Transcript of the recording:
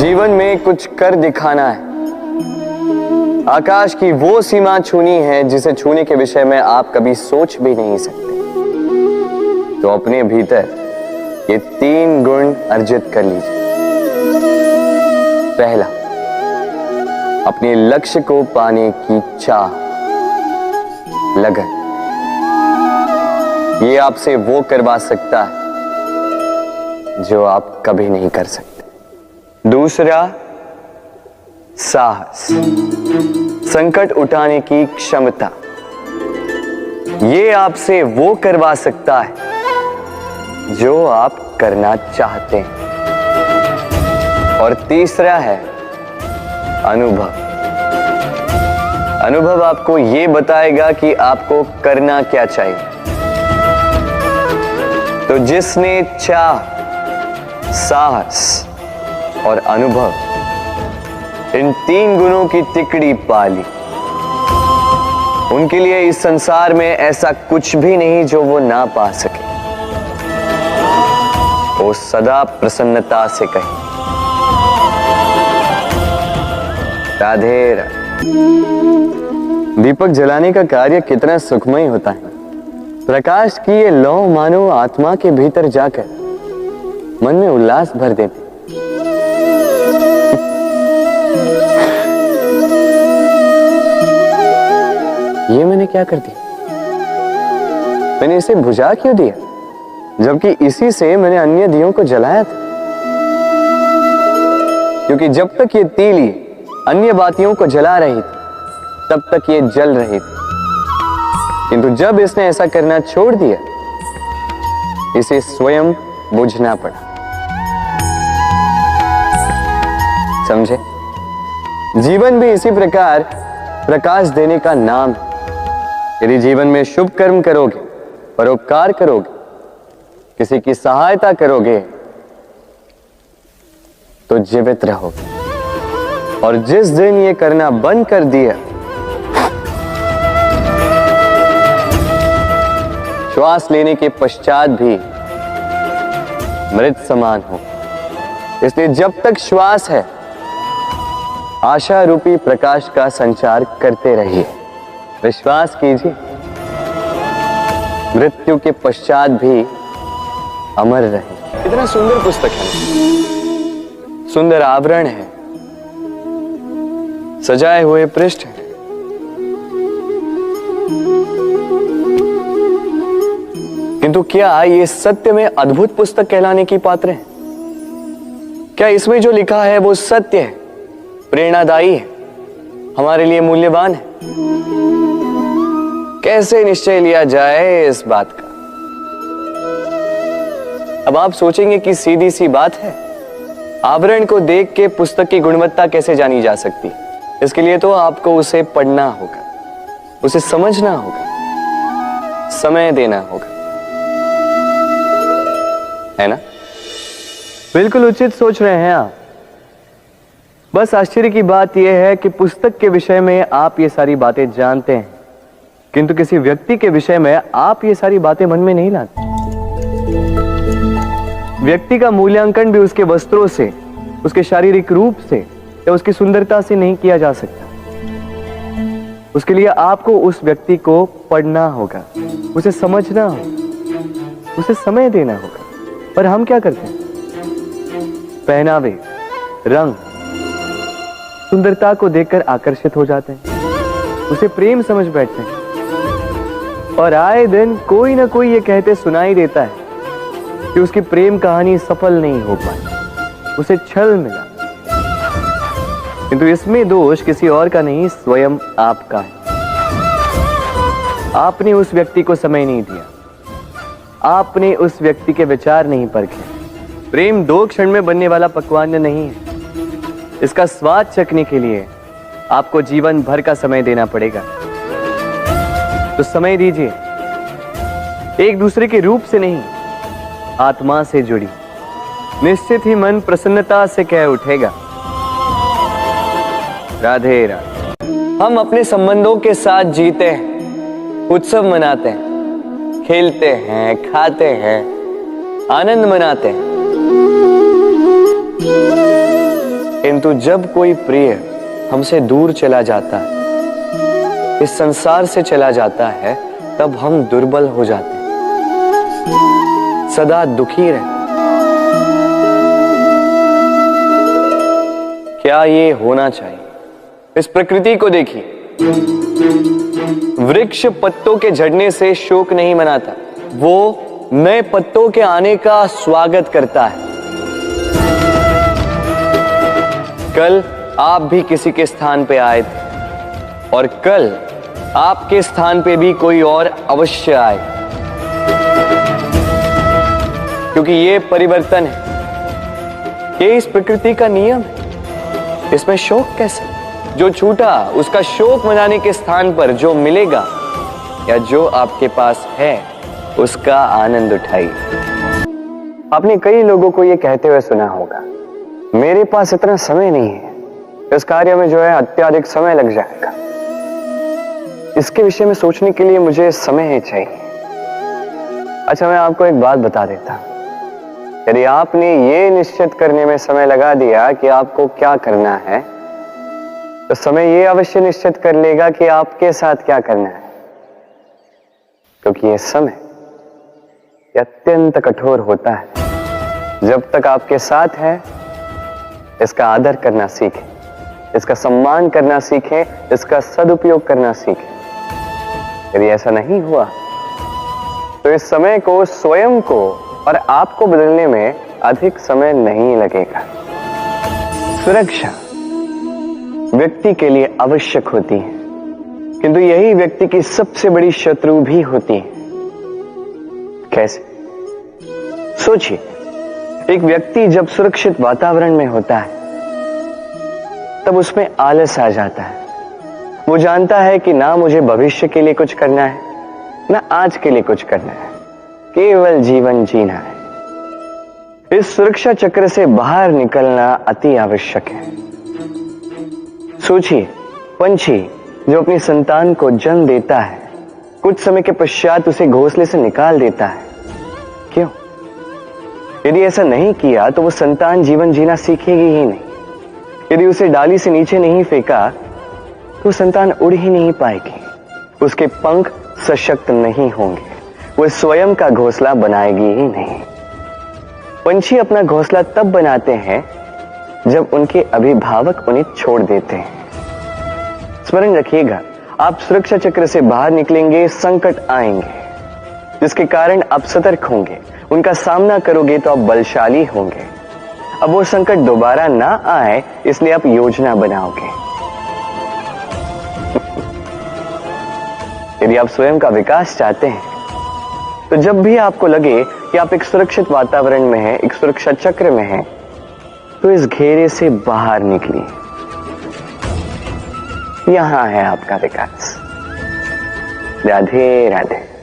जीवन में कुछ कर दिखाना है। आकाश की वो सीमा छूनी है जिसे छूने के विषय में आप कभी सोच भी नहीं सकते। तो अपने भीतर ये 3 गुण अर्जित कर लीजिए। पहला, अपने लक्ष्य को पाने की चाह, लगन। ये आपसे वो करवा सकता है जो आप कभी नहीं कर सकते। दूसरा, साहस, संकट उठाने की क्षमता। ये आपसे वो करवा सकता है जो आप करना चाहते हैं। और तीसरा है अनुभव। अनुभव आपको ये बताएगा कि आपको करना क्या चाहिए। तो जिसने चाह, साहस और अनुभव, इन 3 गुणों की तिकड़ी पाली, उनके लिए इस संसार में ऐसा कुछ भी नहीं जो वो ना पा सके। वो सदा प्रसन्नता से कहे राधे राधे। दीपक जलाने का कार्य कितना सुखमय होता है। प्रकाश की ये लौ मानो आत्मा के भीतर जाकर मन में उल्लास भर देते। ये मैंने क्या कर दिया? मैंने इसे बुझा क्यों दिया, जबकि इसी से मैंने अन्य दियों को जलाया था। क्योंकि जब तक ये तीली अन्य बातियों को जला रही थी तब तक ये जल रही थी, किंतु जब इसने ऐसा करना छोड़ दिया, इसे स्वयं बुझना पड़ा। समझे? जीवन भी इसी प्रकार प्रकाश देने का नाम है। यदि जीवन में शुभ कर्म करोगे, परोपकार करोगे, किसी की सहायता करोगे, तो जीवित रहोगे। और जिस दिन ये करना बंद कर दिया, श्वास लेने के पश्चात भी मृत समान हो। इसलिए जब तक श्वास है, आशा रूपी प्रकाश का संचार करते रहिए। विश्वास कीजिए, मृत्यु के पश्चात भी अमर रहे। कितना सुंदर पुस्तक है, सुंदर आवरण है, सजाए हुए पृष्ठ है। किंतु क्या ये सत्य में अद्भुत पुस्तक कहलाने की पात्र है? क्या इसमें जो लिखा है वो सत्य है, प्रेरणादायी है, हमारे लिए मूल्यवान है? कैसे निश्चय लिया जाए इस बात का? अब आप सोचेंगे कि सीधी सी बात है, आवरण को देख के पुस्तक की गुणवत्ता कैसे जानी जा सकती? इसके लिए तो आपको उसे पढ़ना होगा, उसे समझना होगा, समय देना होगा, है ना? बिल्कुल उचित सोच रहे हैं आप। बस आश्चर्य की बात यह है कि पुस्तक के विषय में आप ये सारी बातें जानते हैं, किंतु किसी व्यक्ति के विषय में आप ये सारी बातें मन में नहीं लाते। व्यक्ति का मूल्यांकन भी उसके वस्त्रों से, उसके शारीरिक रूप से या उसकी सुंदरता से नहीं किया जा सकता। उसके लिए आपको उस व्यक्ति को पढ़ना होगा, उसे समझना होगा, उसे समय देना होगा। पर हम क्या करते हैं? पहनावे, रंग, सुंदरता को देखकर आकर्षित हो जाते हैं, उसे प्रेम समझ बैठते हैं। और आए दिन कोई ना कोई ये कहते सुनाई देता है कि उसकी प्रेम कहानी सफल नहीं हो पाई, उसे छल मिला। किंतु इसमें दोष किसी और का नहीं, स्वयं आपका है। आपने उस व्यक्ति को समय नहीं दिया, आपने उस व्यक्ति के विचार नहीं परखे। प्रेम 2 क्षण में बनने वाला पकवान नहीं है। इसका स्वाद चखने के लिए आपको जीवन भर का समय देना पड़ेगा। तो समय दीजिए, एक दूसरे के रूप से नहीं, आत्मा से जुड़ी। निश्चित ही मन प्रसन्नता से कह उठेगा राधे राधे। हम अपने संबंधों के साथ जीते हैं, उत्सव मनाते हैं, खेलते हैं, खाते हैं, आनंद मनाते हैं। किंतु जब कोई प्रिय हमसे दूर चला जाता है, इस संसार से चला जाता है, तब हम दुर्बल हो जाते हैं, सदा दुखी रहते। क्या ये होना चाहिए? इस प्रकृति को देखिए, वृक्ष पत्तों के झड़ने से शोक नहीं मनाता, वो नए पत्तों के आने का स्वागत करता है। कल आप भी किसी के स्थान पे आए थे और कल आपके स्थान पे भी कोई और अवश्य आए, क्योंकि ये परिवर्तन है, ये इस प्रकृति का नियम है। इसमें शोक कैसे? जो छूटा उसका शोक मनाने के स्थान पर जो मिलेगा या जो आपके पास है उसका आनंद उठाइए। आपने कई लोगों को यह कहते हुए सुना होगा, मेरे पास इतना समय नहीं है, इस कार्य में जो है अत्यधिक समय लग जाएगा, इसके विषय में सोचने के लिए मुझे समय ही चाहिए। अच्छा, मैं आपको एक बात बता देता हूं, यदि आपने ये निश्चित करने में समय लगा दिया कि आपको क्या करना है, तो समय ये अवश्य निश्चित कर लेगा कि आपके साथ क्या करना है, क्योंकि ये समय अत्यंत कठोर होता है। जब तक आपके साथ है, इसका आदर करना सीखें, इसका सम्मान करना सीखें, इसका सदुपयोग करना सीखें। यदि ऐसा नहीं हुआ तो इस समय को, स्वयं को और आपको बदलने में अधिक समय नहीं लगेगा। सुरक्षा व्यक्ति के लिए आवश्यक होती है, किंतु यही व्यक्ति की सबसे बड़ी शत्रु भी होती है। कैसे? सोचिए, एक व्यक्ति जब सुरक्षित वातावरण में होता है तब उसमें आलस आ जाता है। वो जानता है कि ना मुझे भविष्य के लिए कुछ करना है, ना आज के लिए कुछ करना है, केवल जीवन जीना है। इस सुरक्षा चक्र से बाहर निकलना अति आवश्यक है। सोचिए, पंछी जो अपनी संतान को जन्म देता है, कुछ समय के पश्चात उसे घोंसले से निकाल देता है। क्यों? यदि ऐसा नहीं किया तो वो संतान जीवन जीना सीखेगी ही नहीं। यदि उसे डाली से नीचे नहीं फेंका तो संतान उड़ ही नहीं पाएगी, उसके पंख सशक्त नहीं होंगे, वो स्वयं का घोंसला बनाएगी ही नहीं। पंछी अपना घोंसला तब बनाते हैं जब उनके अभिभावक उन्हें छोड़ देते हैं। स्मरण रखिएगा, आप सुरक्षा चक्र से बाहर निकलेंगे, संकट आएंगे जिसके कारण आप सतर्क होंगे, उनका सामना करोगे तो आप बलशाली होंगे। अब वो संकट दोबारा ना आए इसलिए आप योजना बनाओगे। यदि आप स्वयं का विकास चाहते हैं तो जब भी आपको लगे कि आप एक सुरक्षित वातावरण में हैं, एक सुरक्षा चक्र में हैं, तो इस घेरे से बाहर निकलिए। यहां है आपका विकास। राधे राधे।